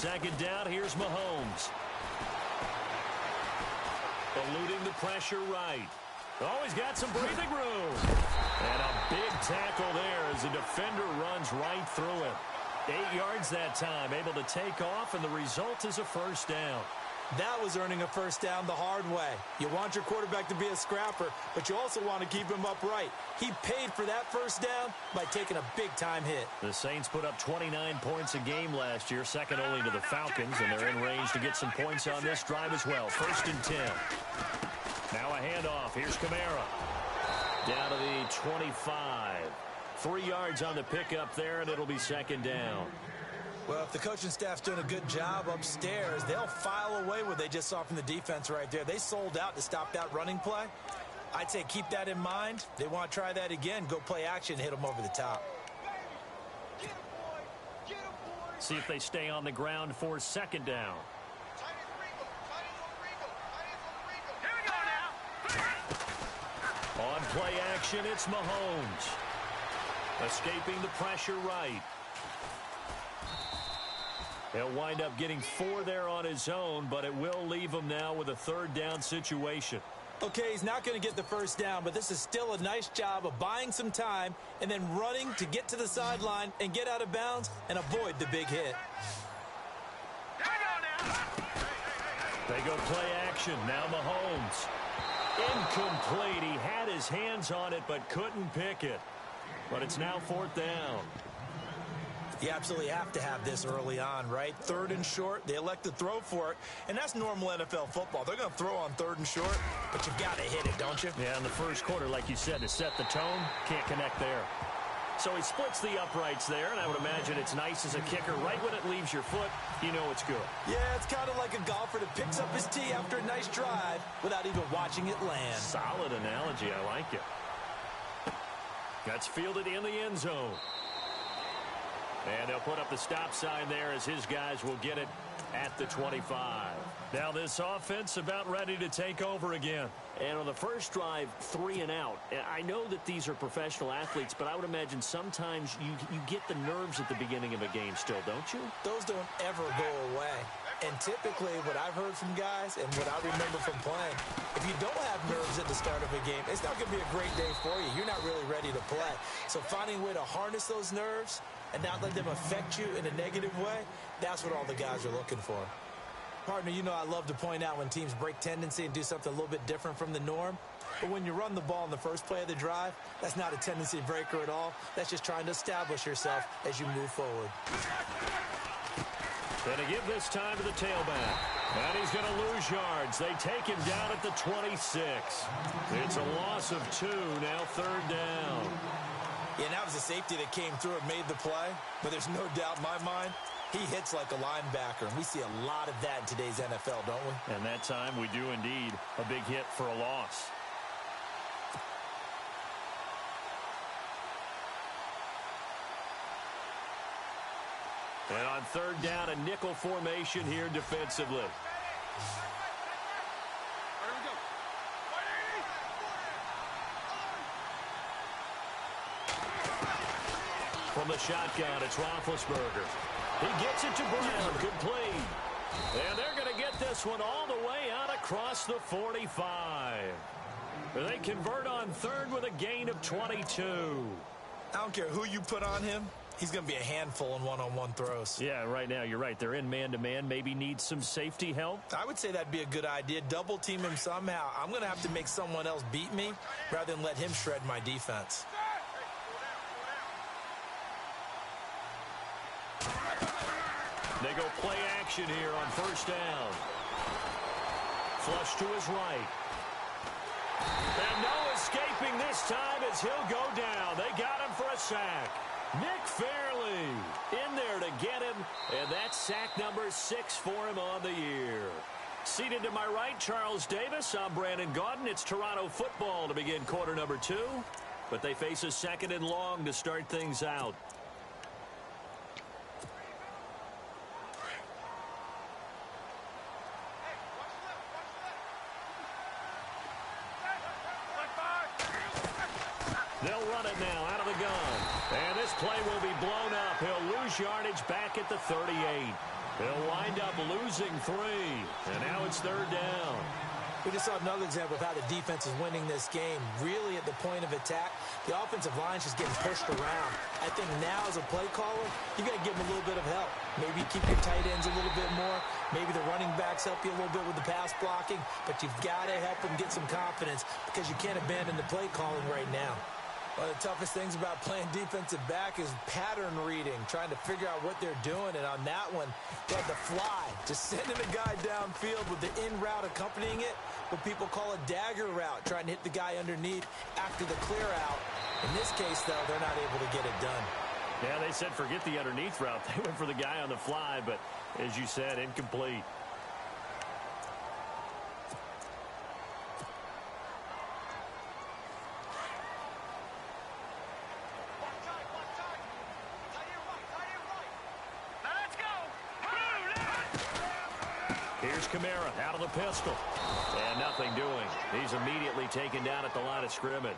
second down, here's Mahomes. Eluding the pressure right. Oh, he's got some breathing room. And a big tackle there as the defender runs right through it. 8 yards that time, able to take off, and the result is a first down. That was earning a first down the hard way. You want your quarterback to be a scrapper, but you also want to keep him upright. He paid for that first down by taking a big-time hit. The Saints put up 29 points a game last year, second only to the Falcons, and they're in range to get some points on this drive as well. First and 10. Now a handoff. Here's Kamara. Down to the 25. 3 yards on the pickup there, and it'll be second down. Well, if the coaching staff's doing a good job upstairs, they'll file away what they just saw from the defense right there. They sold out to stop that running play. I'd say keep that in mind. They want to try that again. Go play action, hit them over the top. See if they stay on the ground for second down. On play action, it's Mahomes. Escaping the pressure right. He'll wind up getting 4 there on his own, but it will leave him now with a third down situation. Okay, he's not going to get the first down, but this is still a nice job of buying some time and then running to get to the sideline and get out of bounds and avoid the big hit. They go play action. Now Mahomes. Incomplete. He had his hands on it but couldn't pick it. But it's now fourth down. You absolutely have to have this early on, right? Third and short, they elect to throw for it, and that's normal NFL football. They're going to throw on third and short, but you've got to hit it, don't you? Yeah, in the first quarter, like you said, to set the tone, can't connect there. So he splits the uprights there, and I would imagine it's nice as a kicker. Right when it leaves your foot, you know it's good. Yeah, it's kind of like a golfer that picks up his tee after a nice drive without even watching it land. Solid analogy. I like it. That's fielded in the end zone. And they'll put up the stop sign there as his guys will get it at the 25. Now this offense about ready to take over again. And on the first drive, 3 and out. I know that these are professional athletes, but I would imagine sometimes you get the nerves at the beginning of a game still, don't you? Those don't ever go away. And typically what I've heard from guys and what I remember from playing, if you don't have nerves at the start of a game, it's not going to be a great day for you. You're not really ready to play. So finding a way to harness those nerves and not let them affect you in a negative way, that's what all the guys are looking for. Partner, you know I love to point out when teams break tendency and do something a little bit different from the norm. But when you run the ball in the first play of the drive, that's not a tendency breaker at all. That's just trying to establish yourself as you move forward. Going to give this time to the tailback. And he's going to lose yards. They take him down at the 26. It's a loss of 2, now third down. Yeah, and that was a safety that came through and made the play. But there's no doubt in my mind, he hits like a linebacker. And we see a lot of that in today's NFL, don't we? And that time we do indeed. A big hit for a loss. And on third down, a nickel formation here defensively. From the shotgun, it's Roethlisberger. He gets it to Brown. Complete. And they're going to get this one all the way out across the 45. They convert on third with a gain of 22. I don't care who you put on him. He's going to be a handful in one-on-one throws. Yeah, right now, you're right. They're in man-to-man. Maybe need some safety help. I would say that'd be a good idea. Double team him somehow. I'm going to have to make someone else beat me rather than let him shred my defense. They go play action here on first down. Flush to his right. And no escaping this time as he'll go down. They got him for a sack. Nick Fairley in there to get him, and that's sack number 6 for him on the year. Seated to my right, Charles Davis. I'm Brandon Gaudin. It's Toronto football to begin quarter number 2, but they face a second and long to start things out. They'll run it now out of the gun. And this play will be blown up. He'll lose yardage back at the 38. They'll wind up losing 3, and now it's 3rd down. We just saw another example of how the defense is winning this game. Really at the point of attack, the offensive line is just getting pushed around. I think now as a play caller, you got to give them a little bit of help. Maybe keep your tight ends a little bit more. Maybe the running backs help you a little bit with the pass blocking. But you've got to help them get some confidence because you can't abandon the play calling right now. One of the toughest things about playing defensive back is pattern reading, trying to figure out what they're doing. And on that one, they had the fly, just sending a guy downfield with the in route accompanying it, what people call a dagger route, trying to hit the guy underneath after the clear out. In this case, though, they're not able to get it done. Yeah, they said forget the underneath route. They went for the guy on the fly, but as you said, incomplete. Here's Kamara out of the pistol. And nothing doing. He's immediately taken down at the line of scrimmage.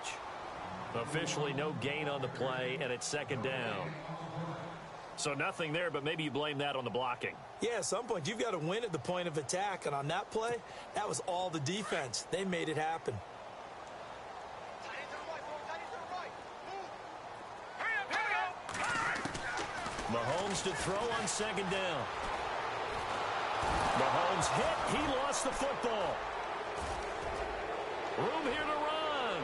Officially no gain on the play, and it's 2nd down. So nothing there, but maybe you blame that on the blocking. Yeah, at some point, you've got to win at the point of attack. And on that play, that was all the defense. They made it happen. Mahomes to throw on 2nd down. Mahomes hit. He lost the football. Room here to run.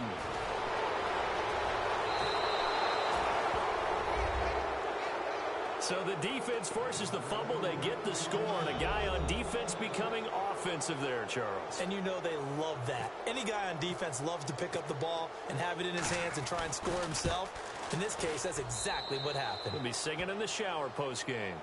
So the defense forces the fumble. They get the score. And a guy on defense becoming offensive there, Charles. And you know they love that. Any guy on defense loves to pick up the ball and have it in his hands and try and score himself. In this case, that's exactly what happened. He'll be singing in the shower post-game.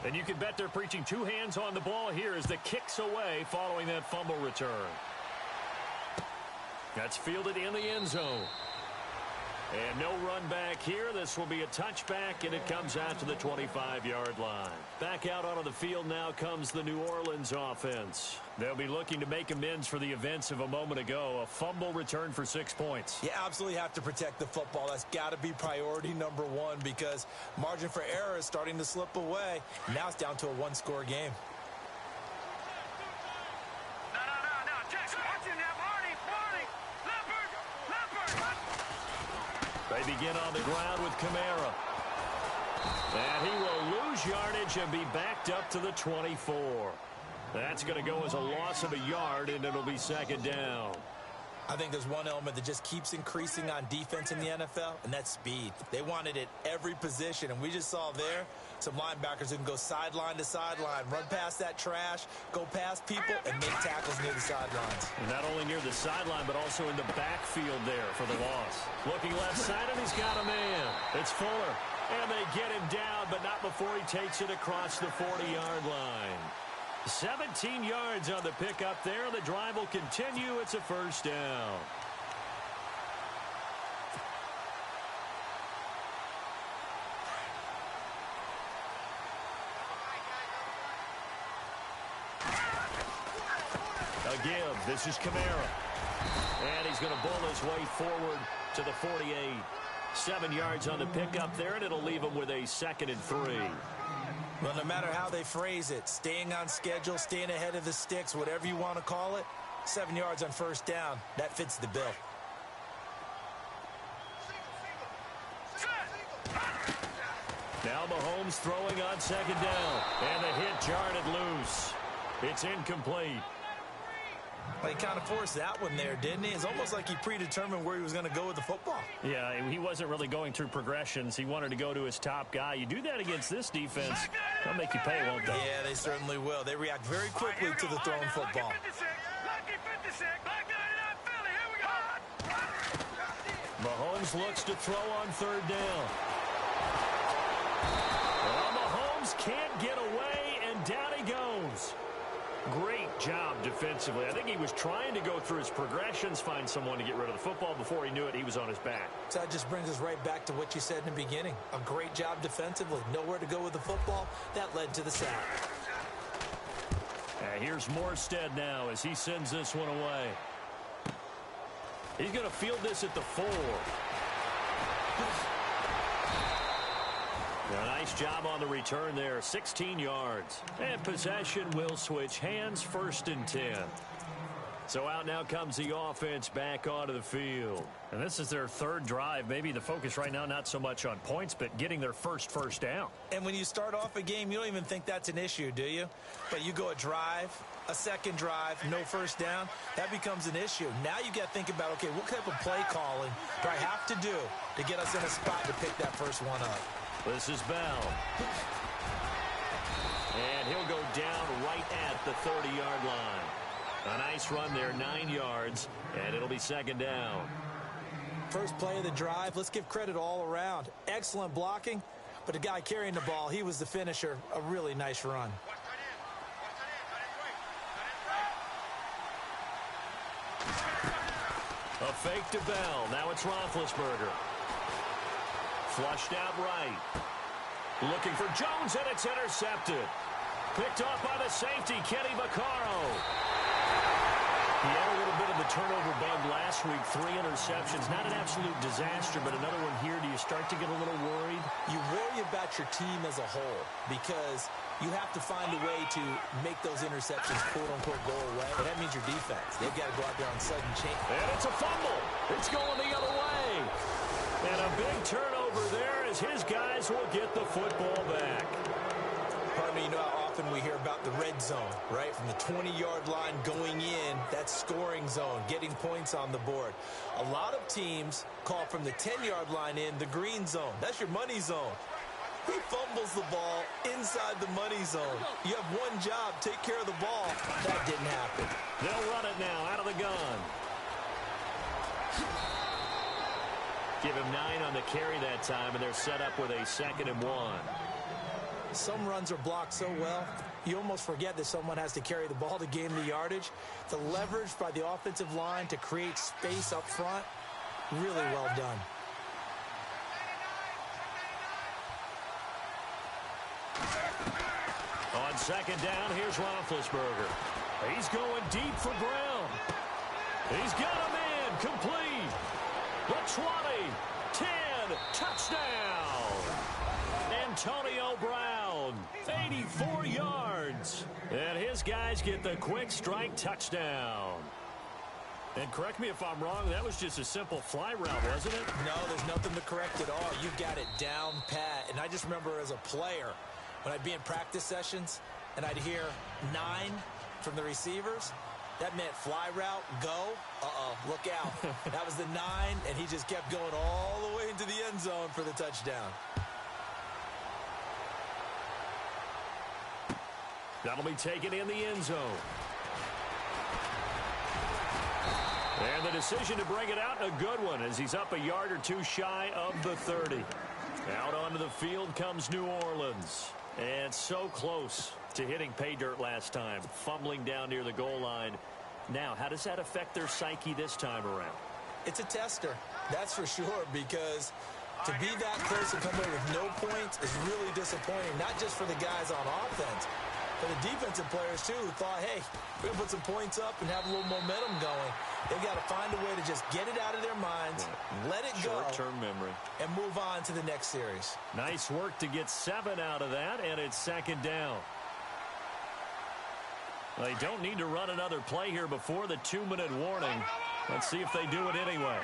And you can bet they're preaching 2 hands on the ball here as the kick's away following that fumble return. That's fielded in the end zone. And no run back here. This will be a touchback, and it comes out to the 25-yard line. Back out onto the field now comes the New Orleans offense. They'll be looking to make amends for the events of a moment ago. A fumble return for 6 points. You absolutely have to protect the football. That's got to be priority number 1 because margin for error is starting to slip away. Now it's down to a 1-score game. They begin on the ground with Kamara. And he will lose yardage and be backed up to the 24. That's going to go as a loss of a yard, and it'll be 2nd down. I think there's one element that just keeps increasing on defense in the NFL, and that's speed. They want it at every position, and we just saw there some linebackers who can go sideline to sideline, run past that trash, go past people, and make tackles near the sidelines. And not only near the sideline, but also in the backfield there for the loss. Looking left side, and he's got a man. It's Fuller. And they get him down, but not before he takes it across the 40-yard line. 17 yards on the pickup there. The drive will continue. It's a 1st down. A give. This is Kamara. And he's going to bull his way forward to the 48. 7 yards on the pickup there, and it'll leave him with a 2nd and 3. Well, no matter how they phrase it, staying on schedule, staying ahead of the sticks, whatever you want to call it, 7 yards on 1st down, that fits the bill. Now Mahomes throwing on 2nd down. And the hit jarred it loose. It's incomplete. Well, he kind of forced that one there, didn't he? It's almost like he predetermined where he was going to go with the football. Yeah, he wasn't really going through progressions. He wanted to go to his top guy. You do that against this defense, they'll make you pay, won't they? Yeah, they certainly will. They react very quickly to the thrown football. Mahomes looks to throw on 3rd down. Well, Mahomes can't get away, and down he goes. Great job defensively. I think he was trying to go through his progressions, find someone to get rid of the football. Before he knew it, he was on his back. So that just brings us right back to what you said in the beginning. A great job defensively. Nowhere to go with the football. That led to the sack. Here's Morstead now as he sends this one away. He's going to field this at the 4. A nice job on the return there, 16 yards. And possession will switch hands, 1st and 10. So out now comes the offense back onto the field. And this is their 3rd drive. Maybe the focus right now not so much on points, but getting their first down. And when you start off a game, you don't even think that's an issue, do you? But you go a drive, a 2nd drive, no first down, that becomes an issue. Now you got to think about, okay, what type of play calling do I have to do to get us in a spot to pick that first one up? This is Bell. And he'll go down right at the 30-yard line. A nice run there, 9 yards, and it'll be 2nd down. First play of the drive, let's give credit all around. Excellent blocking, but the guy carrying the ball, he was the finisher. A really nice run. A fake to Bell. Now it's Roethlisberger. Flushed out right. Looking for Jones, and it's intercepted. Picked off by the safety, Kenny Vaccaro. He had a little bit of the turnover bug last week. 3 interceptions. Not an absolute disaster, but another one here. Do you start to get a little worried? You worry about your team as a whole because you have to find a way to make those interceptions, quote-unquote, go away. And that means your defense. They've got to go out there on sudden change. And it's a fumble. It's going the other way. And a big turnover there as his guys will get the football back. Pardon me, you know how often we hear about the red zone, right? From the 20-yard line going in, that scoring zone, getting points on the board. A lot of teams call from the 10-yard line in the green zone. That's your money zone. He fumbles the ball inside the money zone. You have one job, take care of the ball. That didn't happen. They'll run it now out of the gun. Give him 9 on the carry that time, and they're set up with a 2nd and 1. Some runs are blocked so well, you almost forget that someone has to carry the ball to gain the yardage. The leverage by the offensive line to create space up front, really well done. On 2nd down, here's Roethlisberger. He's going deep for Brown. He's got a man complete. The 20, 10, touchdown. Antonio Brown, 84 yards. And his guys get the quick strike touchdown. And correct me if I'm wrong, that was just a simple fly route, wasn't it? No, there's nothing to correct at all. You've got it down pat. And I just remember as a player, when I'd be in practice sessions and I'd hear 9 from the receivers, that meant fly route, go, look out. That was the 9, and he just kept going all the way into the end zone for the touchdown. That'll be taken in the end zone. And the decision to bring it out, a good one, as he's up a yard or 2 shy of the 30. Out onto the field comes New Orleans. And so close to hitting pay dirt last time, fumbling down near the goal line. Now, how does that affect their psyche this time around? It's a tester, that's for sure, because to be that close and come away with no points is really disappointing, not just for the guys on offense, but the defensive players, too, who thought, hey, we're going to put some points up and have a little momentum going. They've got to find a way to just get it out of their minds, let it go, short-term memory, and move on to the next series. Nice work to get 7 out of that, and it's 2nd down. They don't need to run another play here before the 2-minute warning. Let's see if they do it anyway.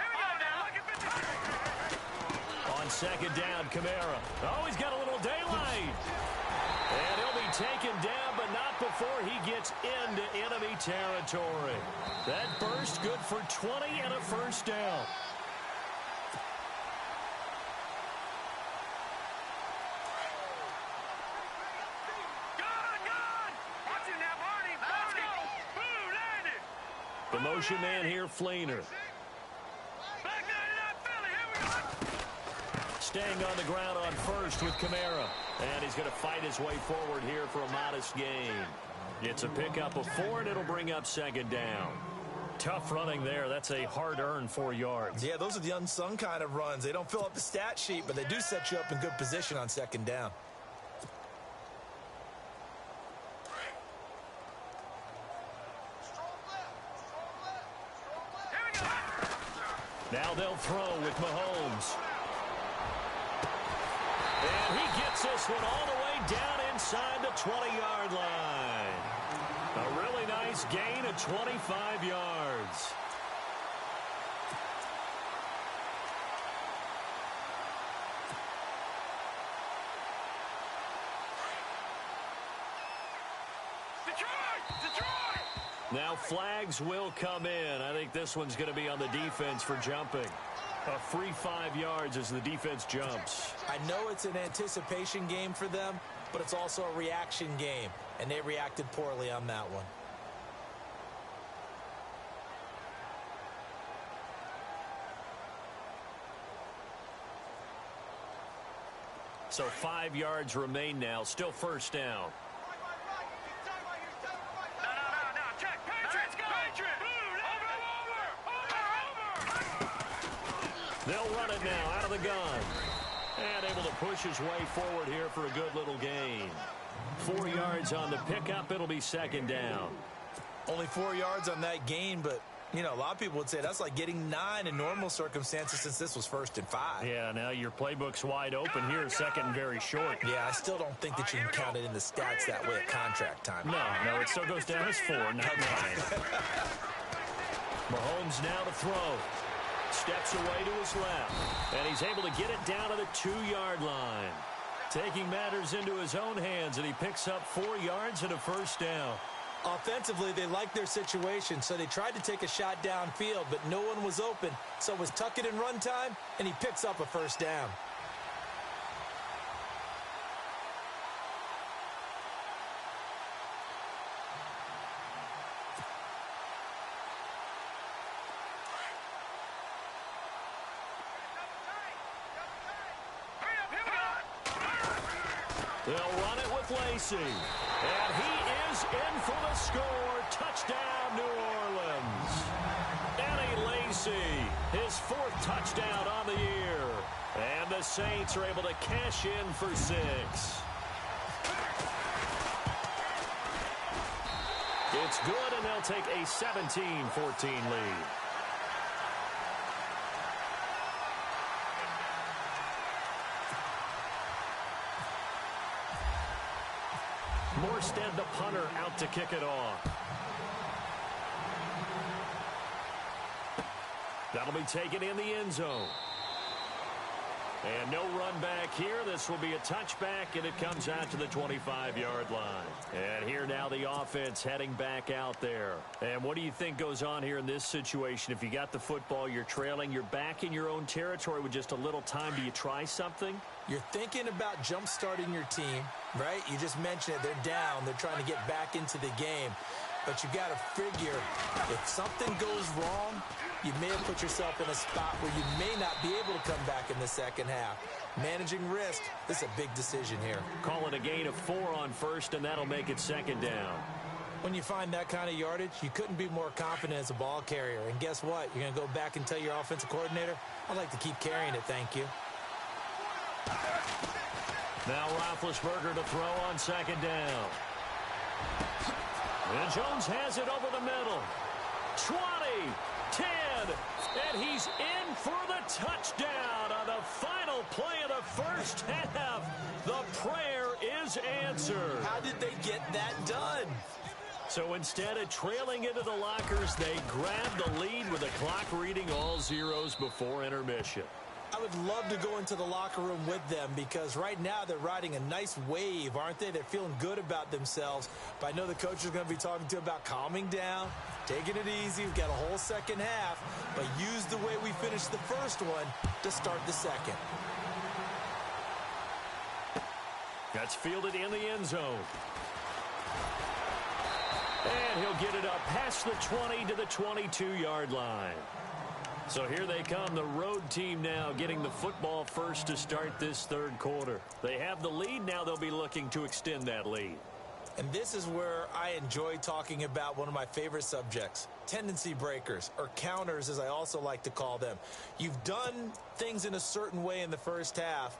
On 2nd down, Kamara. Oh, he's got a little daylight. And he'll be taken down, but not before he gets into enemy territory. That burst good for 20 and a 1st down. The motion man here, Flainer. Staying on the ground on 1st with Kamara. And he's going to fight his way forward here for a modest gain. It's a pickup of 4, and it'll bring up second down. Tough running there. That's a hard-earned 4 yards. Yeah, those are the unsung kind of runs. They don't fill up the stat sheet, but they do set you up in good position on second down. Now they'll throw with Mahomes. And he gets this one all the way down inside the 20-yard line. A really nice gain of 25 yards. Now flags will come in. I think this one's going to be on the defense for jumping. A free 5 yards as the defense jumps. I know it's an anticipation game for them, but it's also a reaction game, and they reacted poorly on that one. So 5 yards remain now. Still first down. They'll run it now out of the gun. And able to push his way forward here for a good little gain. 4 yards on the pickup. It'll be second down. Only 4 yards on that gain, but, you know, a lot of people would say that's like getting 9 in normal circumstances since this was 1st and 5. Yeah, now your playbook's wide open here. Second and very short. Yeah, I still don't think that you can count it in the stats that way at contract time. No, it still goes down as 4, not 9. Mahomes now to throw. Steps away to his left. And he's able to get it down to the 2-yard line. Taking matters into his own hands, and he picks up 4 yards and a first down. Offensively, they liked their situation, so they tried to take a shot downfield, but no one was open. So it was tuck it and run time, and he picks up a first down. They'll run it with Lacey. And he is in for the score. Touchdown, New Orleans. Eddie Lacy, his 4th touchdown on the year. And the Saints are able to cash in for 6. It's good, and they'll take a 17-14 lead. Morstead, the punter, out to kick it off. That'll be taken in the end zone. And no run back here. This will be a touchback, and it comes out to the 25-yard line. And here now the offense heading back out there. And what do you think goes on here in this situation? If you got the football, you're trailing, you're back in your own territory with just a little time. Do you try something? You're thinking about jump-starting your team, right? You just mentioned it. They're down. They're trying to get back into the game. But you got to figure if something goes wrong, you may have put yourself in a spot where you may not be able to come back in the second half. Managing risk, this is a big decision here. Call it a gain of 4 on first, and that'll make it second down. When you find that kind of yardage, you couldn't be more confident as a ball carrier. And guess what? You're going to go back and tell your offensive coordinator, I'd like to keep carrying it, thank you. Now Roethlisberger to throw on second down. And Jones has it over the middle. 20, 10, and he's in for the touchdown on the final play of the first half. The prayer is answered. How did they get that done? So instead of trailing into the lockers, they grabbed the lead with the clock reading all zeros before intermission. I would love to go into the locker room with them because right now they're riding a nice wave, aren't they? They're feeling good about themselves. But I know the coach is going to be talking to them about calming down, taking it easy. We've got a whole second half, but use the way we finished the first one to start the second. That's fielded in the end zone. And he'll get it up past the 20 to the 22-yard line. So here they come, the road team now getting the football first to start this third quarter. They have the lead. Now they'll be looking to extend that lead. And this is where I enjoy talking about one of my favorite subjects, tendency breakers, or counters as I also like to call them. You've done things in a certain way in the first half,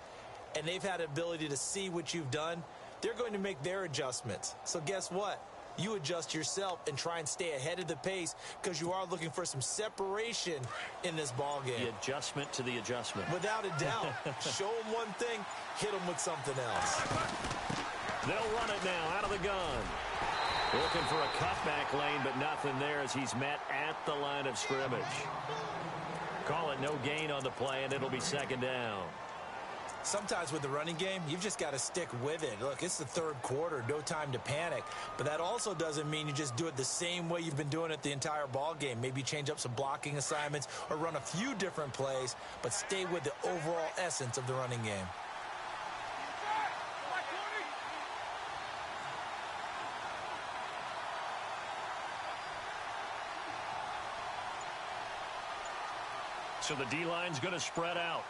and they've had the ability to see what you've done. They're going to make their adjustments. So guess what? You adjust yourself and try and stay ahead of the pace because you are looking for some separation in this ball game. The adjustment to the adjustment. Without a doubt. Show them one thing, hit them with something else. They'll run it now out of the gun. Looking for a cutback lane, but nothing there as he's met at the line of scrimmage. Call it no gain on the play, and it'll be second down. Sometimes with the running game, you've just got to stick with it. Look, it's the third quarter, no time to panic. But that also doesn't mean you just do it the same way you've been doing it the entire ball game. Maybe change up some blocking assignments or run a few different plays, but stay with the overall essence of the running game. So the D-line's going to spread out.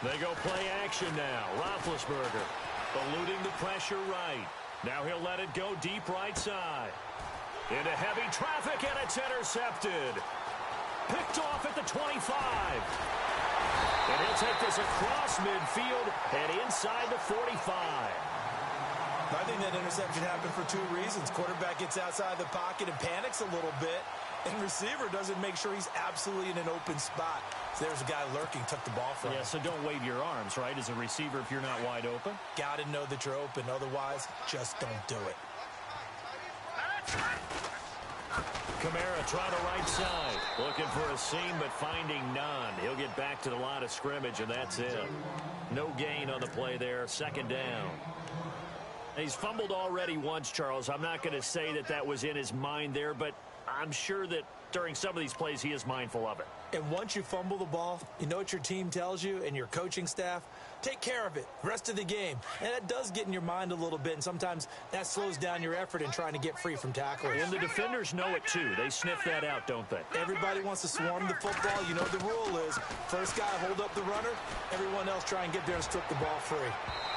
They go play action now. Roethlisberger eluding the pressure right. Now he'll let it go deep right side. Into heavy traffic, and it's intercepted. Picked off at the 25. And he'll take this across midfield and inside the 45. I think that interception happened for two reasons. Quarterback gets outside the pocket and panics a little bit, and receiver doesn't make sure he's absolutely in an open spot. So there's a guy lurking, took the ball from him. Yeah, so don't wave your arms, right, as a receiver if you're not wide open. Got to know that you're open. Otherwise, just don't do it. Kamara trying to right side. Looking for a seam, but finding none. He'll get back to the line of scrimmage, and that's it. No gain on the play there. Second down. He's fumbled already once, Charles. I'm not going to say that that was in his mind there, but I'm sure that during some of these plays he is mindful of it. And once you fumble the ball, you know what your team tells you and your coaching staff? Take care of it. Rest of the game. And that does get in your mind a little bit, and sometimes that slows down your effort in trying to get free from tacklers. And the defenders know it, too. They sniff that out, don't they? Everybody wants to swarm the football. You know the rule is first guy hold up the runner, everyone else try and get there and strip the ball free.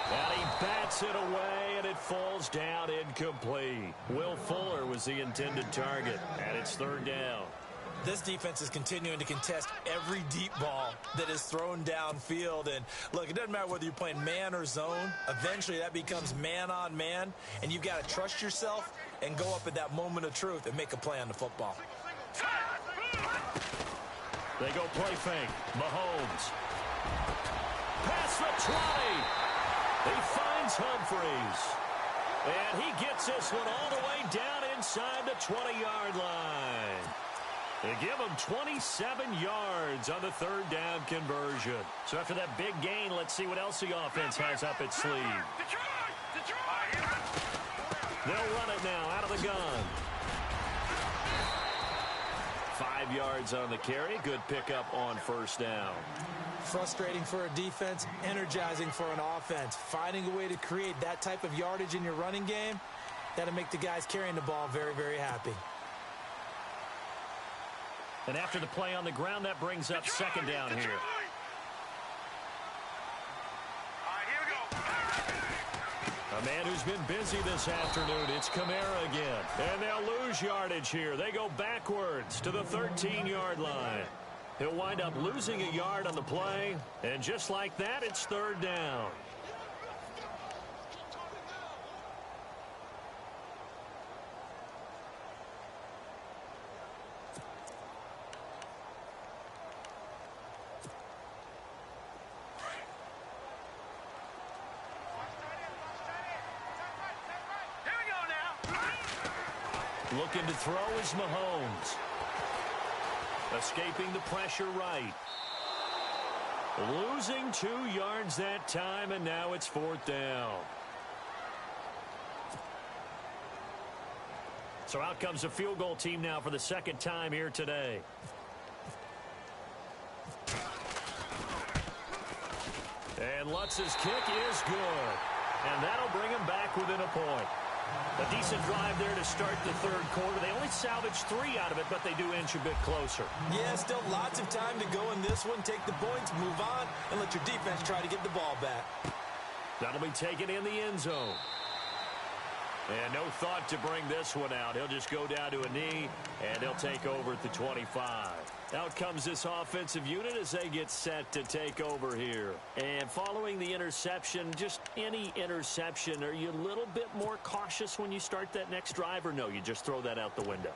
And he bats it away, and it falls down incomplete. Will Fuller was the intended target, and it's third down. This defense is continuing to contest every deep ball that is thrown downfield. And, look, it doesn't matter whether you're playing man or zone. Eventually, that becomes man-on-man, and you've got to trust yourself and go up at that moment of truth and make a play on the football. They go play fake. Mahomes. Past the 20. He finds Humphreys. And he gets this one all the way down inside the 20-yard line. They give him 27 yards on the third down conversion. So after that big gain, let's see what else the offense has up its sleeve. They'll run it now out of the gun. 5 yards on the carry. Good pickup on first down. Frustrating for a defense, energizing for an offense. Finding a way to create that type of yardage in your running game, that'll make the guys carrying the ball very, very happy. And after the play on the ground, that brings up second down here. A man who's been busy this afternoon, it's Kamara again. And they'll lose yardage here. They go backwards to the 13-yard line. He'll wind up losing a yard on the play. And just like that, it's third down. Looking to throw is Mahomes. Escaping the pressure right. Losing 2 yards that time, and now it's fourth down. So out comes the field goal team now for the second time here today. And Lutz's kick is good. And that'll bring him back within a point. A decent drive there to start the third quarter. They only salvaged 3 out of it, but they do inch a bit closer. Yeah, still lots of time to go in this one. Take the points, move on, and let your defense try to get the ball back. That'll be taken in the end zone. And no thought to bring this one out. He'll just go down to a knee, and he'll take over at the 25. Out comes this offensive unit as they get set to take over here. And following the interception, just any interception, are you a little bit more cautious when you start that next drive, or no, you just throw that out the window?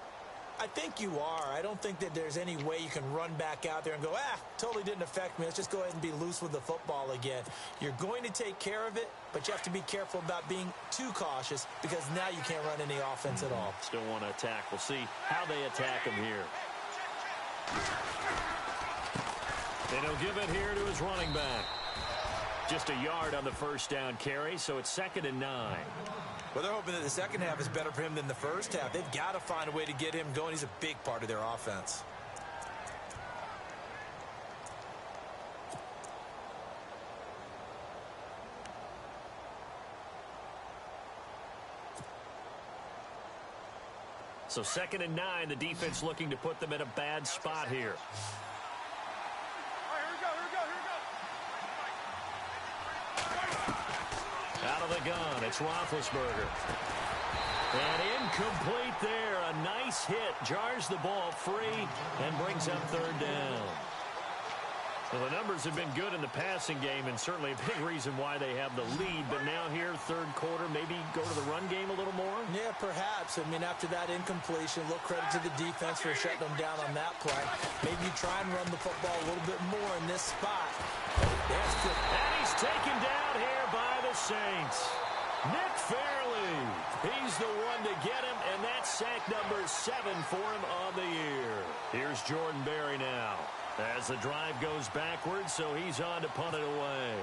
I think you are. I don't think that there's any way you can run back out there and go, totally didn't affect me. Let's just go ahead and be loose with the football again. You're going to take care of it, but you have to be careful about being too cautious because now you can't run any offense at all. Still want to attack. We'll see how they attack him here. And he'll give it here to his running back. Just a yard on the first down carry, so it's 2nd and 9. Well, they're hoping that the second half is better for him than the first half. They've got to find a way to get him going. He's a big part of their offense. So 2nd and 9, the defense looking to put them in a bad spot here. Out of the gun, it's Roethlisberger. And incomplete there. A nice hit. Jars the ball free and brings up 3rd down. Well, the numbers have been good in the passing game and certainly a big reason why they have the lead. But now here, 3rd quarter, maybe go to the run game a little more? Yeah, perhaps. I mean, after that incompletion, a little credit to the defense for shutting them down on that play. Maybe you try and run the football a little bit more in this spot. And he's taken down here by the Saints. Nick Fairley. He's the one to get him, and that's sack number 7 for him on the year. Here's Jordan Berry now. As the drive goes backwards, so he's on to punt it away.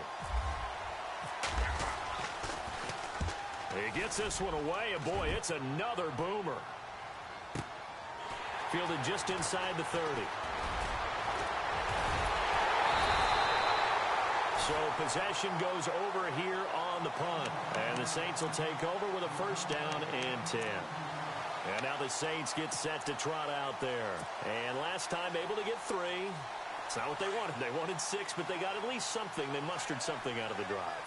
He gets this one away, and boy, it's another boomer. Fielded just inside the 30. So possession goes over here on the punt. And the Saints will take over with a 1st down and 10. And now the Saints get set to trot out there. And last time able to get 3. It's not what they wanted. They wanted 6, but they got at least something. They mustered something out of the drive.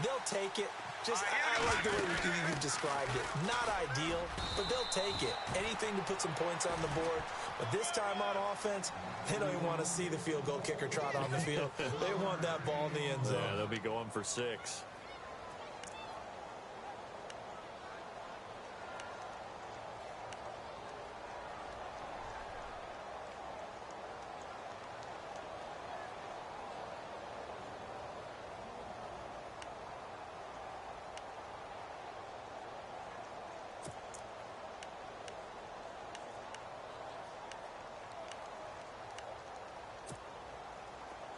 They'll take it. I like the way you described it. Not ideal, but they'll take it. Anything to put some points on the board. But this time on offense, they don't even want to see the field goal kicker trot on the field. They want that ball in the end zone. Yeah, they'll be going for 6.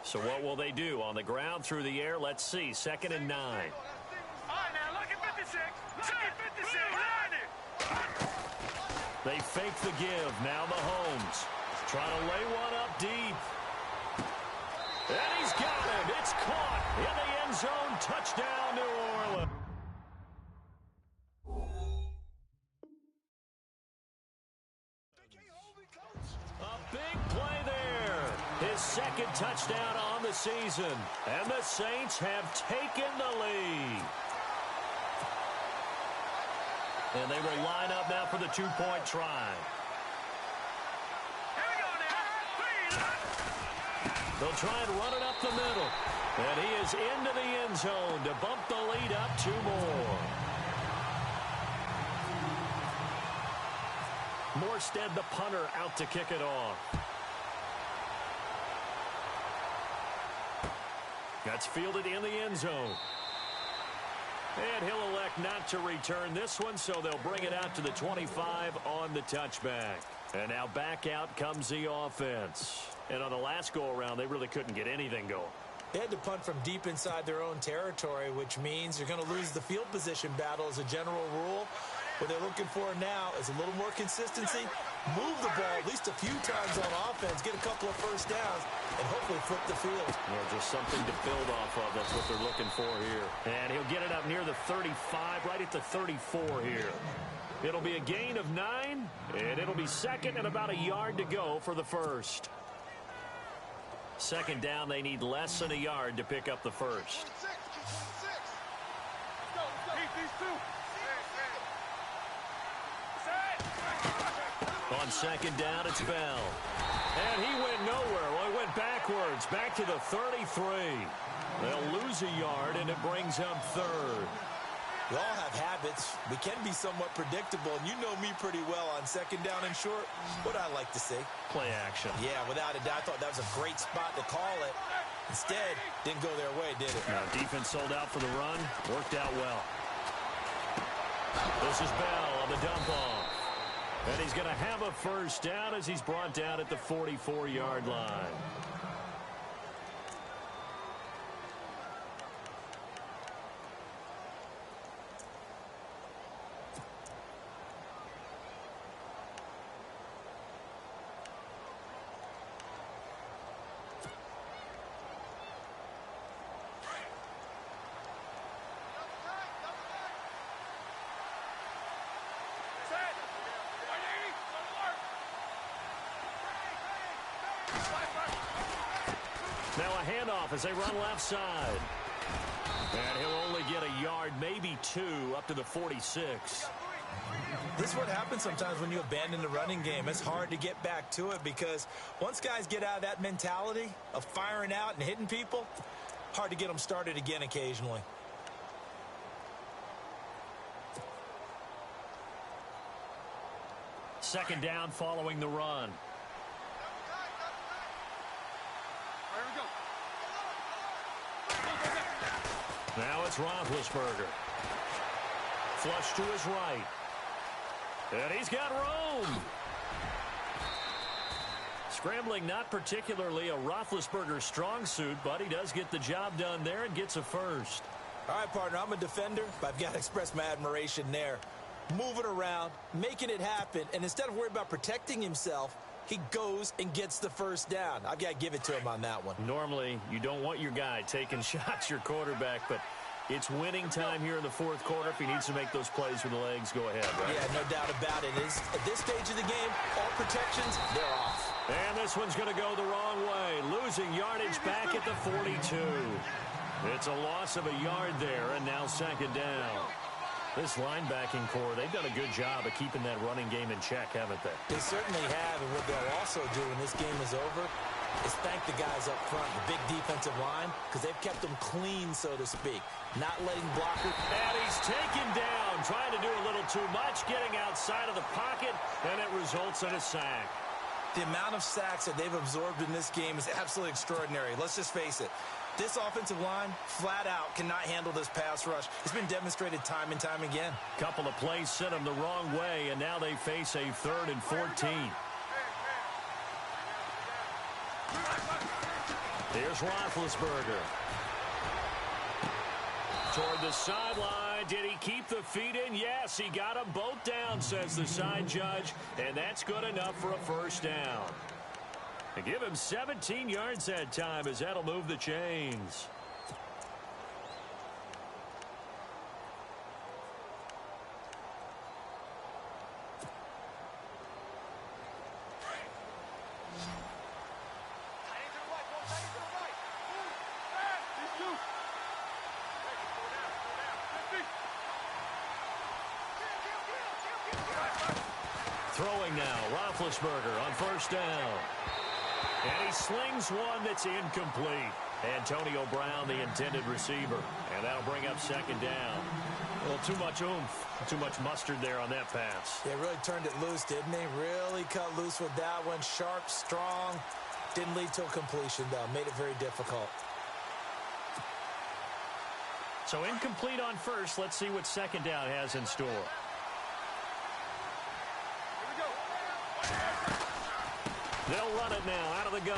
So what will they do? On the ground, through the air, let's see. 2nd and 9. All right, now look at 56. Look at 56. They fake the give. Now Mahomes trying to lay one up deep. And he's got him. It's caught in the end zone. Touchdown, New Orleans. A big play there. His 2nd touchdown on the season. And the Saints have taken the lead. And they will line up now for the 2-point try. Here we go now. They'll try and run it up the middle. And he is into the end zone to bump the lead up 2 more. Morstead, the punter, out to kick it off. That's fielded in the end zone. And he'll elect not to return this one, so they'll bring it out to the 25 on the touchback. And now back out comes the offense. And on the last go-around, they really couldn't get anything going. They had to punt from deep inside their own territory, which means you're going to lose the field position battle as a general rule. What they're looking for now is a little more consistency, move the ball at least a few times on offense, get a couple of first downs, and hopefully flip the field. Yeah, just something to build off of. That's what they're looking for here. And he'll get it up near the 35, right at the 34 here. It'll be a gain of 9, and it'll be 2nd and about a yard to go for the 1st. 2nd down, they need less than a yard to pick up the 1st. second down, it's Bell. And he went nowhere. Well, he went backwards, back to the 33. They'll lose a yard, and it brings up third. We all have habits. We can be somewhat predictable, and you know me pretty well on second down and short. What I like to see. Play action. Yeah, without a doubt, I thought that was a great spot to call it. Instead, didn't go their way, did it? Now, defense sold out for the run. Worked out well. This is Bell on the dump off. And he's going to have a first down as he's brought down at the 44-yard line. Now a handoff as they run left side. And he'll only get a yard, maybe two, up to the 46. This is what happens sometimes when you abandon the running game. It's hard to get back to it because once guys get out of that mentality of firing out and hitting people, hard to get them started again occasionally. Second down following the run. Now it's Roethlisberger. Flush to his right. And he's got room. Scrambling not particularly a Roethlisberger strong suit, but he does get the job done there and gets a first. All right, partner, I'm a defender, but I've got to express my admiration there. Moving around, making it happen, and instead of worrying about protecting himself, he goes and gets the first down. I've got to give it to him on that one. Normally, you don't want your guy taking shots, your quarterback, but it's winning time here in the fourth quarter. If he needs to make those plays with the legs, go ahead, right? Yeah, no doubt about it. At this stage of the game, all protections, they're off. And this one's going to go the wrong way, losing yardage back at the 42. It's a loss of a yard there, and now second down. This linebacking core, they've done a good job of keeping that running game in check, haven't they? They certainly have, and what they'll also do when this game is over is thank the guys up front, the big defensive line, because they've kept them clean, so to speak. Not letting blockers. And he's taken down, trying to do a little too much, getting outside of the pocket, and it results in a sack. The amount of sacks that they've absorbed in this game is absolutely extraordinary. Let's just face it. This offensive line, flat out, cannot handle this pass rush. It's been demonstrated time and time again. Couple of plays sent them the wrong way, and now they face a 3rd and 14. Here's Roethlisberger. Toward the sideline. Did he keep the feet in? Yes, he got them both down, says the side judge, and that's good enough for a first down. And give him 17 yards that time as that'll move the chains. Throwing now, Roethlisberger on first down. And he slings one that's incomplete. Antonio Brown, the intended receiver. And that'll bring up second down. A little too much oomph, too much mustard there on that pass. They really turned it loose, didn't they? Really cut loose with that one. Sharp, strong. Didn't lead to a completion, though. Made it very difficult. So incomplete on first. Let's see what second down has in store. They'll run it now out of the gun.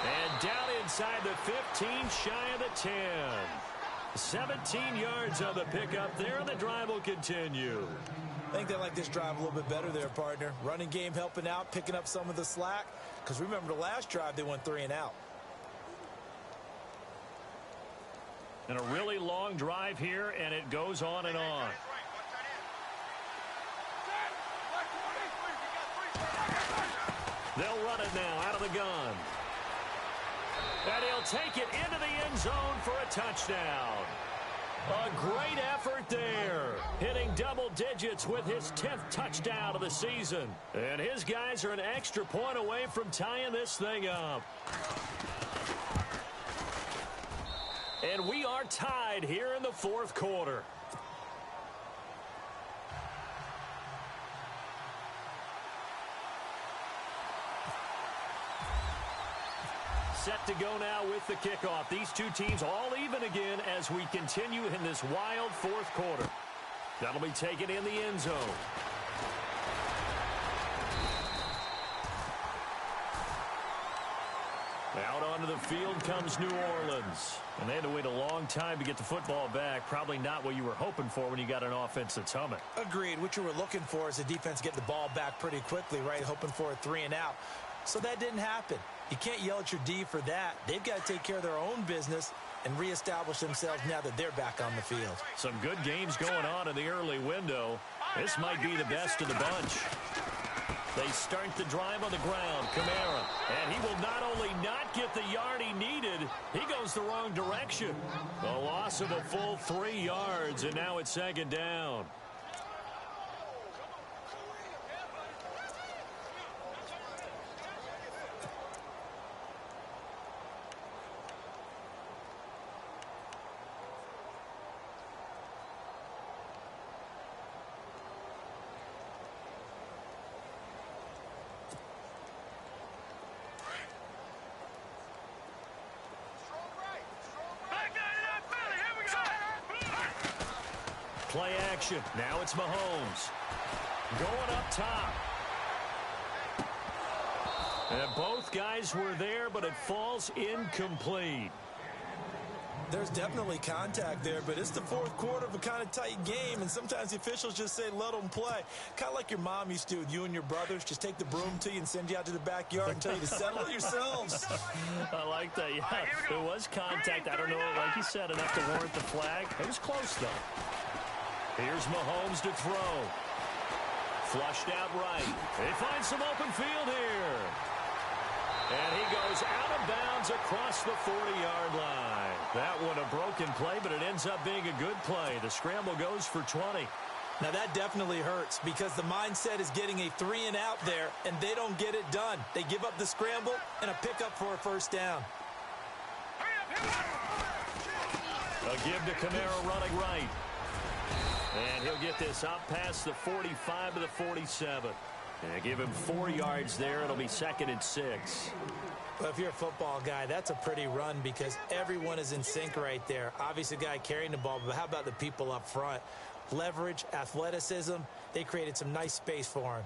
And down inside the 15, shy of the 10. 17 yards on the pickup there, and the drive will continue. I think they like this drive a little bit better there, partner. Running game helping out, picking up some of the slack. Because remember the last drive, they went 3 and out. And a really long drive here, and it goes on and on. They'll run it now out of the gun. And he'll take it into the end zone for a touchdown. A great effort there. Hitting double digits with his 10th touchdown of the season. And his guys are an extra point away from tying this thing up. And we are tied here in the fourth quarter. Set to go now with the kickoff. These two teams all even again as we continue in this wild fourth quarter. That'll be taken in the end zone. Out onto the field comes New Orleans. And they had to wait a long time to get the football back. Probably not what you were hoping for when you got an offense that's humming. Agreed. What you were looking for is the defense get the ball back pretty quickly, right? Hoping for a 3 and out. So that didn't happen. You can't yell at your D for that. They've got to take care of their own business and reestablish themselves now that they're back on the field. Some good games going on in the early window. This might be the best of the bunch. They start the drive on the ground. Kamara. And he will not only not get the yard he needed, he goes the wrong direction. A loss of a full 3 yards, and now it's second down. Play action. Now it's Mahomes. Going up top. And both guys were there, but it falls incomplete. There's definitely contact there, but it's the fourth quarter of a kind of tight game, and sometimes the officials just say, let them play. Kind of like your mom used to with you and your brothers. Just take the broom to you and send you out to the backyard and tell you to settle it yourselves. I like that, yeah. There was contact. I don't know, like you said, enough to warrant the flag. It was close, though. Here's Mahomes to throw. Flushed out right. They find some open field here. And he goes out of bounds across the 40-yard line. That one a broken play, but it ends up being a good play. The scramble goes for 20. Now that definitely hurts because the mindset is getting a 3 and out there, and they don't get it done. They give up the scramble and a pickup for a first down. A give to Kamara running right. And he'll get this up past the 45 to the 47. And give him 4 yards there. It'll be 2nd and 6. Well, if you're a football guy, that's a pretty run because everyone is in sync right there. Obviously, the guy carrying the ball, but how about the people up front? Leverage, athleticism, they created some nice space for him.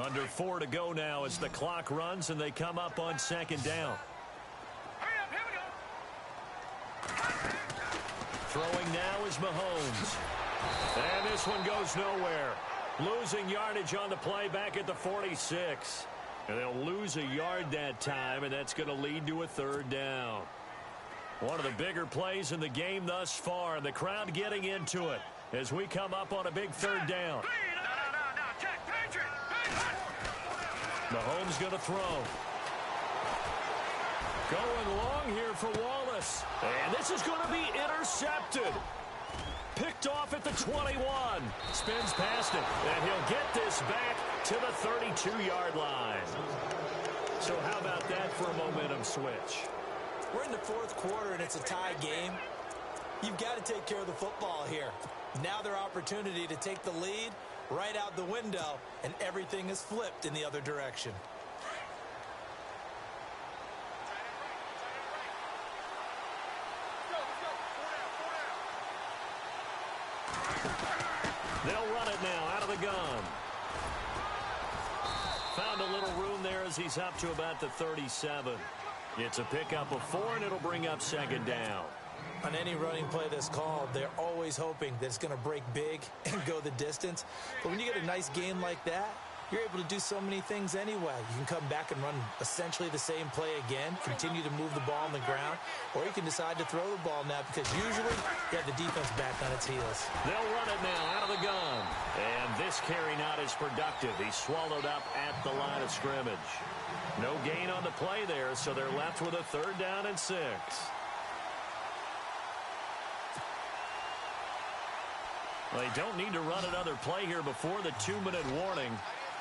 Under 4 to go now as the clock runs and they come up on 2nd down. Throwing now is Mahomes. And this one goes nowhere. Losing yardage on the play back at the 46. And they'll lose a yard that time, and that's going to lead to a 3rd down. One of the bigger plays in the game thus far, and the crowd getting into it as we come up on a big 3rd down. Mahomes going to throw. Going long here for Wallace. And this is going to be intercepted. Picked off at the 21. Spins past it. And he'll get this back to the 32-yard line. So how about that for a momentum switch? We're in the fourth quarter, and it's a tie game. You've got to take care of the football here. Now their opportunity to take the lead right out the window, and everything is flipped in the other direction. They'll run it now out of the gun. Found a little room there as he's up to about the 37. It's a pickup of 4, and it'll bring up 2nd down. On any running play that's called, they're always hoping that it's going to break big and go the distance. But when you get a nice game like that, you're able to do so many things anyway. You can come back and run essentially the same play again, continue to move the ball on the ground, or you can decide to throw the ball now because usually you have the defense back on its heels. They'll run it now out of the gun. And this carry not as productive. He's swallowed up at the line of scrimmage. No gain on the play there, so they're left with a 3rd down and 6. Well, they don't need to run another play here before the 2-minute warning.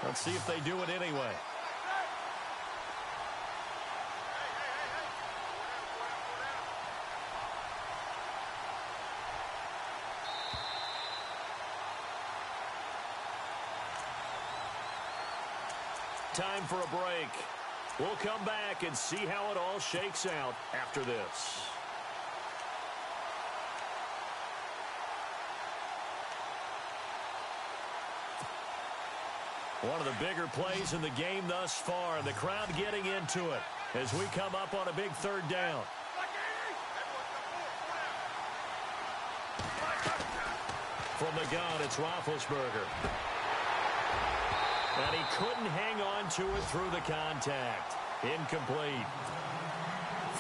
Let's see if they do it anyway. Time for a break. We'll come back and see how it all shakes out after this. One of the bigger plays in the game thus far, and the crowd getting into it as we come up on a big 3rd down. From the gun, it's Roethlisberger. And he couldn't hang on to it through the contact. Incomplete.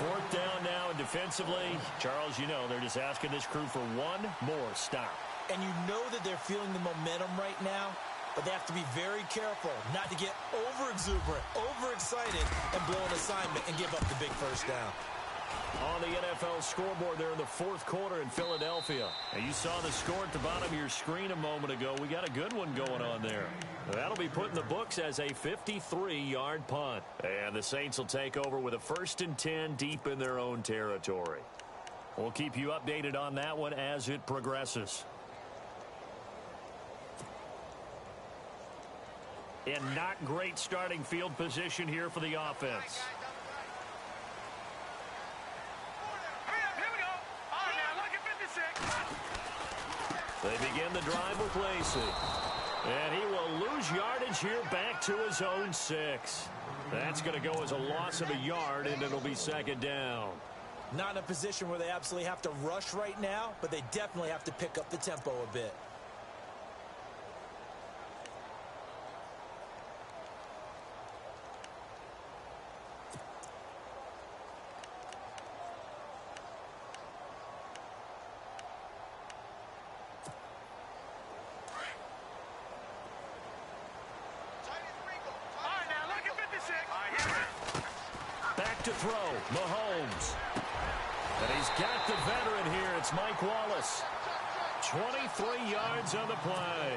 4th down now, and defensively, Charles, you know, they're just asking this crew for one more stop. And you know that they're feeling the momentum right now, but they have to be very careful not to get over-exuberant, overexcited, and blow an assignment and give up the big 1st down. On the NFL scoreboard there in the 4th quarter in Philadelphia. And you saw the score at the bottom of your screen a moment ago. We got a good one going on there. That'll be put in the books as a 53-yard punt. And the Saints will take over with a 1st and 10 deep in their own territory. We'll keep you updated on that one as it progresses. And not great starting field position here for the offense. They begin the drive with Lacey. And he will lose yardage here back to his own 6. That's going to go as a loss of a yard, and it'll be 2nd down. Not in a position where they absolutely have to rush right now, but they definitely have to pick up the tempo a bit. To throw, Mahomes. And he's got the veteran here. It's Mike Wallace. 23 yards on the play.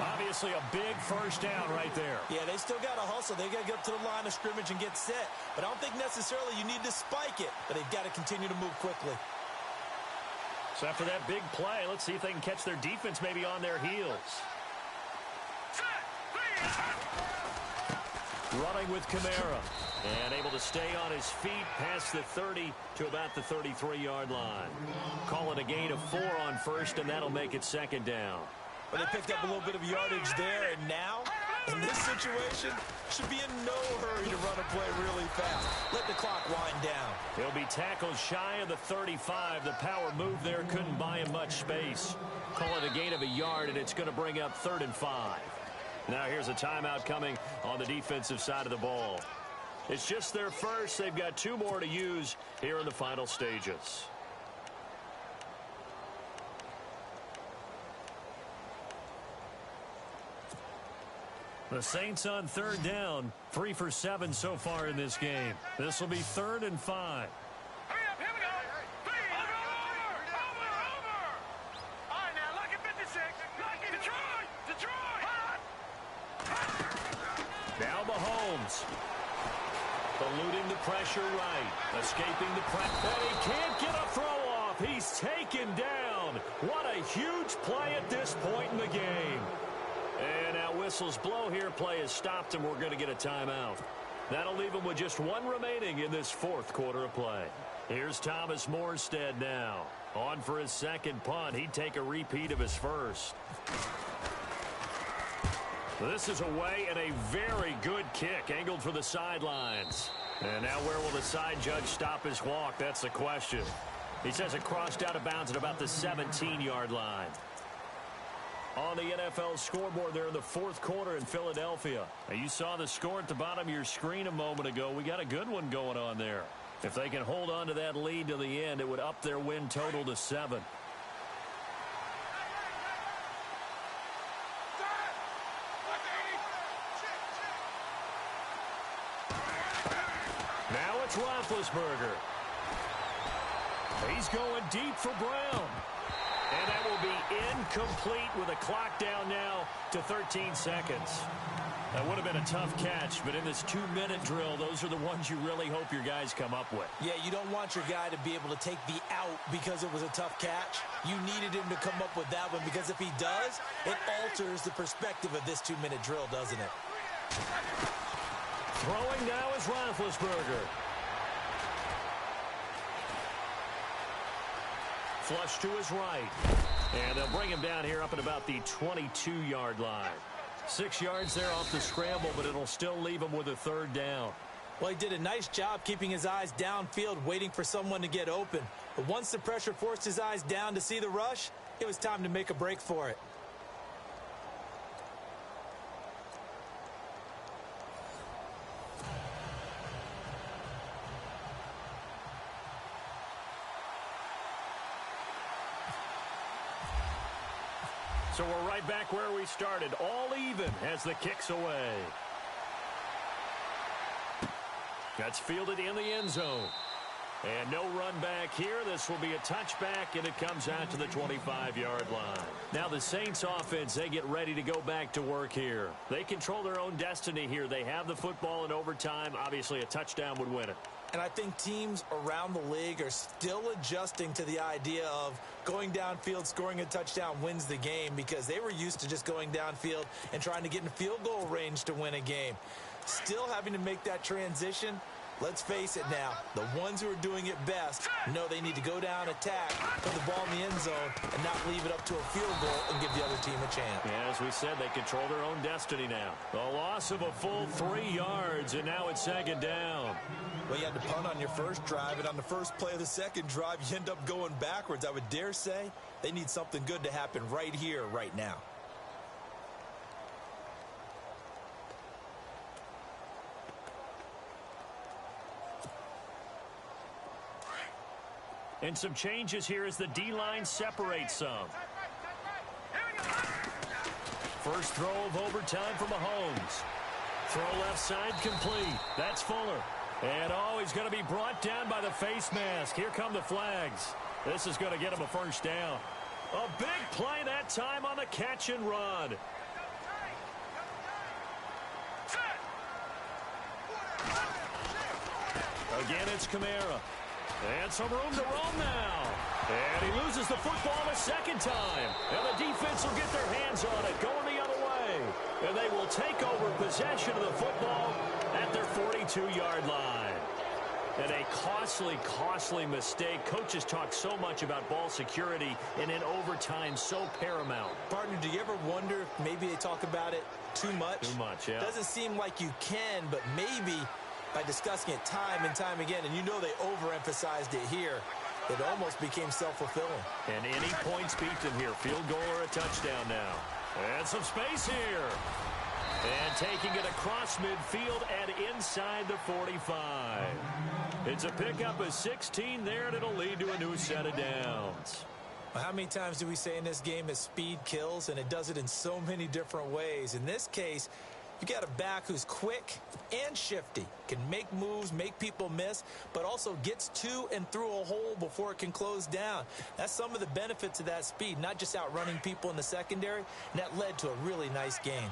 Obviously a big 1st down right there. Yeah, they still got to hustle. They got to get up to the line of scrimmage and get set. But I don't think necessarily you need to spike it. But they've got to continue to move quickly. So after that big play, let's see if they can catch their defense maybe on their heels. Running with Kamara. And able to stay on his feet past the 30 to about the 33-yard line. Call it a gain of 4 on 1st, and that'll make it 2nd down. Well, they picked up a little bit of yardage there, and now, in this situation, should be in no hurry to run a play really fast. Let the clock wind down. He'll be tackled shy of the 35. The power move there couldn't buy him much space. Call it a gain of a yard, and it's going to bring up 3rd and 5. Now here's a timeout coming on the defensive side of the ball. It's just their first. They've got 2 more to use here in the final stages. The Saints on 3rd down, 3 for 7 so far in this game. This will be 3rd and 5. Now Mahomes. Eluding the pressure right. Escaping the pressure. And he can't get a throw off. He's taken down. What a huge play at this point in the game. And now whistles blow here. Play is stopped, and we're going to get a timeout. That'll leave him with just 1 remaining in this 4th quarter of play. Here's Thomas Morstead now. On for his 2nd punt. He'd take a repeat of his 1st. This is away and a very good kick angled for the sidelines. And now where will the side judge stop his walk? That's the question. He says it crossed out of bounds at about the 17-yard line. On the NFL scoreboard there in the 4th quarter in Philadelphia. Now you saw the score at the bottom of your screen a moment ago. We got a good one going on there. If they can hold on to that lead to the end, it would up their win total to 7. Now it's Roethlisberger. He's going deep for Brown. And that will be complete with a clock down now to 13 seconds. That would have been a tough catch, but in this 2-minute drill, those are the ones you really hope your guys come up with. Yeah, you don't want your guy to be able to take the out because it was a tough catch. You needed him to come up with that one because if he does, it alters the perspective of this 2-minute drill, doesn't it? Throwing now is Roethlisberger. Flush to his right. And they'll bring him down here up at about the 22-yard line. 6 yards there off the scramble, but it'll still leave him with a third down. Well, he did a nice job keeping his eyes downfield, waiting for someone to get open. But once the pressure forced his eyes down to see the rush, it was time to make a break for it. So we're right back where we started, all even as the kick's away. That's fielded in the end zone. And no run back here. This will be a touchback, and it comes out to the 25-yard line. Now the Saints offense, they get ready to go back to work here. They control their own destiny here. They have the football in overtime. Obviously, a touchdown would win it. And I think teams around the league are still adjusting to the idea of going downfield, scoring a touchdown wins the game because they were used to just going downfield and trying to get in field goal range to win a game. Still having to make that transition. Let's face it now, the ones who are doing it best know they need to go down, attack, put the ball in the end zone, and not leave it up to a field goal and give the other team a chance. Yeah, as we said, they control their own destiny now. The loss of a full 3 yards, and now it's second down. Well, you had to punt on your first drive, and on the first play of the second drive, you end up going backwards. I would dare say they need something good to happen right here, right now. And some changes here as the D-line separates some. First throw of overtime for Mahomes. Throw left side complete. That's Fuller. And oh, he's going to be brought down by the face mask. Here come the flags. This is going to get him a first down. A big play that time on the catch and run. Again, it's Kamara. And some room to roam now. And he loses the football a second time. And the defense will get their hands on it, going the other way. And they will take over possession of the football at their 42-yard line. And a costly mistake. Coaches talk so much about ball security, and in overtime, so paramount. Partner, do you ever wonder if maybe they talk about it too much? Too much, yeah. Doesn't seem like you can, but maybe by discussing it time and time again, and you know they overemphasized it here, it almost became self-fulfilling. And any points beat them here. Field goal or a touchdown now. And some space here. And taking it across midfield and inside the 45. It's a pickup of 16 there, and it'll lead to a new set of downs. How many times do we say in this game that speed kills, and it does it in so many different ways? In this case, you got a back who's quick and shifty, can make moves, make people miss, but also gets to and through a hole before it can close down. That's some of the benefits of that speed, not just outrunning people in the secondary, and that led to a really nice game.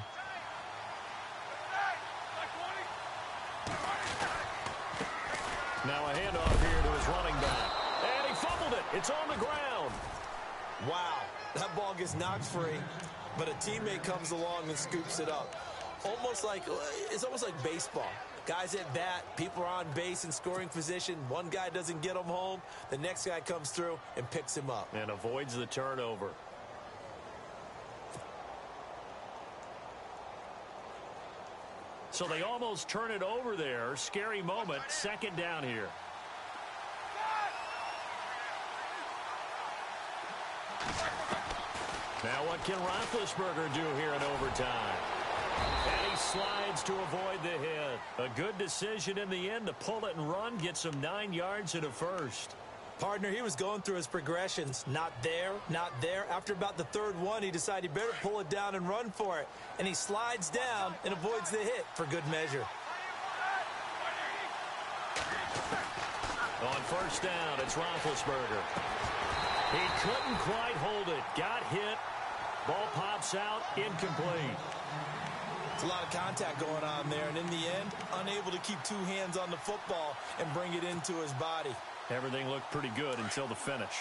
Now a handoff here to his running back. And he fumbled it. It's on the ground. Wow, that ball gets knocked free, but a teammate comes along and scoops it up. It's almost like baseball. Guys at bat, people are on base in scoring position. One guy doesn't get him home. The next guy comes through and picks him up. And avoids the turnover. So they almost turn it over there. Scary moment. Second down here. Now what can Roethlisberger do here in overtime? And he slides to avoid the hit. A good decision in the end to pull it and run. Gets him 9 yards and a first. Partner, he was going through his progressions. Not there, not there. After about the third one, he decided he better pull it down and run for it. And he slides down and avoids the hit for good measure. On first down, it's Roethlisberger. He couldn't quite hold it. Got hit, Ball pops out, incomplete. It's a lot of contact going on there, and in the end, unable to keep two hands on the football and bring it into his body. Everything looked pretty good until the finish.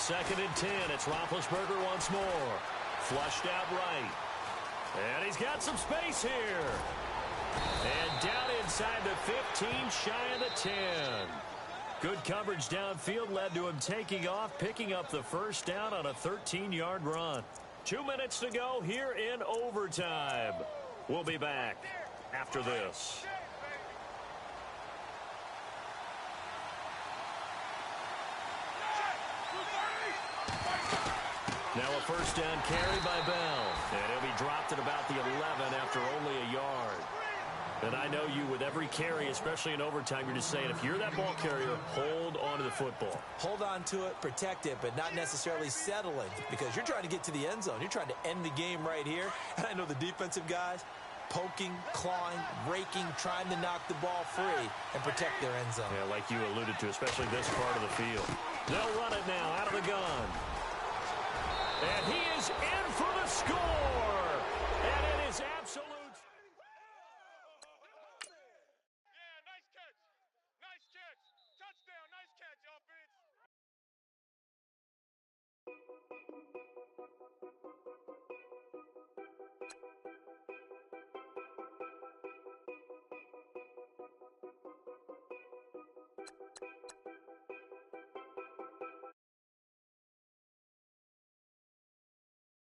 Second and 10. It's Roethlisberger once more. Flushed out right. And he's got some space here. And down inside the 15, shy of the 10. Good coverage downfield led to him taking off, picking up the first down on a 13-yard run. 2 minutes to go here in overtime. We'll be back after this. Now a first down carry by Bell. And he'll be dropped at about the 11 after only a yard. And I know you, with every carry, especially in overtime, you're just saying, if you're that ball carrier, hold on to the football. Hold on to it, protect it, but not necessarily settling, because you're trying to get to the end zone. You're trying to end the game right here. And I know the defensive guys poking, clawing, raking, trying to knock the ball free and protect their end zone. Yeah, like you alluded to, especially this part of the field. They'll run it now out of the gun. And he is in for the score.